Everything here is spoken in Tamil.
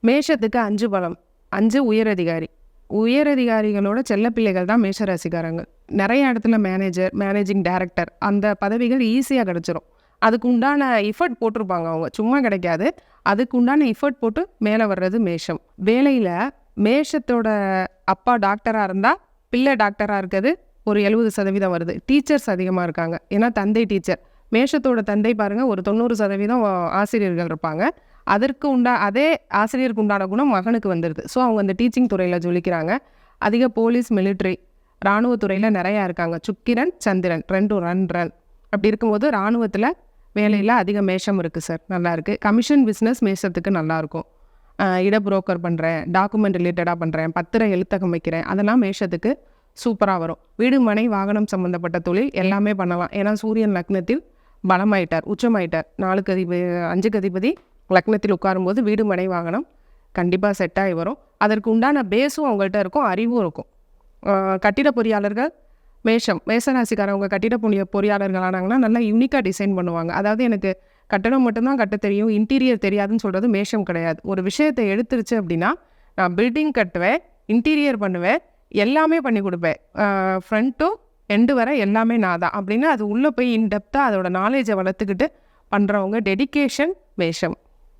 மேஷத்துக்கு 5 பலம், 5 உயரதிகாரி. உயரதிகாரிகளோட செல்லப்பிள்ளைகள் தான் மேஷ ராசிக்காரங்க. நிறைய இடத்துல மேனேஜர், மேனேஜிங் டைரக்டர் அந்த பதவிகள் ஈஸியாக கிடச்சிரும். அதுக்கு உண்டான எஃபர்ட் போட்டிருப்பாங்க அவங்க, சும்மா கிடைக்காது. அதுக்கு உண்டான எஃபர்ட் போட்டு மேலே வர்றது மேஷம். வேலையில் மேஷத்தோட அப்பா டாக்டராக இருந்தால் பிள்ளை டாக்டராக இருக்கிறது ஒரு 70% வருது. டீச்சர்ஸ் அதிகமாக இருக்காங்க, ஏன்னா தந்தை டீச்சர். மேஷத்தோட தந்தை பாருங்கள், ஒரு 90% ஆசிரியர்கள் இருப்பாங்க. அதே ஆசிரியருக்கு உண்டான குணம் மகனுக்கு வந்துடுது. ஸோ அவங்க அந்த டீச்சிங் துறையில் ஜொலிக்கிறாங்க. அதிக போலீஸ், மிலிட்ரி, இராணுவத்துறையில் நிறையா இருக்காங்க. சுக்கிரன், சந்திரன் 2 ரன். அப்படி இருக்கும்போது இராணுவத்தில் வேலையில் அதிக மேஷம் இருக்குது சார், நல்லா இருக்குது. கமிஷன் பிஸ்னஸ் மேஷத்துக்கு நல்லாயிருக்கும். இட புரோக்கர் பண்ணுறேன், டாக்குமெண்ட் ரிலேட்டடாக பண்ணுறேன், பத்திரம் எழுத்தகம் வைக்கிறேன், அதெல்லாம் மேஷத்துக்கு சூப்பராக வரும். வீடு, மனை, வாகனம் சம்மந்தப்பட்ட தொழில் எல்லாமே பண்ணலாம். ஏன்னா சூரியன் லக்னத்தில் பலமாயிட்டார், உச்சமாயிட்டார். 5 அதிபதி லக்னத்தில் உட்காரும்போது வீடு, மனை, வாகனம் கண்டிப்பாக செட் ஆகி வரும். அதற்கு உண்டான பேஸும் அவங்கள்ட்ட இருக்கும், அறிவும் இருக்கும். கட்டிட பொறியாளர்கள் மேஷராசிக்காரவங்க கட்டிட பொறியாளர்கள் ஆனாங்கன்னா நல்லா யூனிக்காக டிசைன் பண்ணுவாங்க. அதாவது எனக்கு கட்டடம் மட்டும்தான் கட்ட தெரியும், இன்டீரியர் தெரியாதுன்னு சொல்கிறது மேஷம் கிடையாது. ஒரு விஷயத்தை எடுத்துருச்சு அப்படின்னா நான் பில்டிங் கட்டுவேன், இன்டீரியர் பண்ணுவேன், எல்லாமே பண்ணி கொடுப்பேன். ஃப்ரண்ட் டு எண்டு வரை எல்லாமே நான் தான் அப்படின்னு அது உள்ளே போய் இன்டெப்த்தாக அதோட நாலேஜை வளர்த்துக்கிட்டு பண்ணுறவங்க டெடிகேஷன் மேஷம்.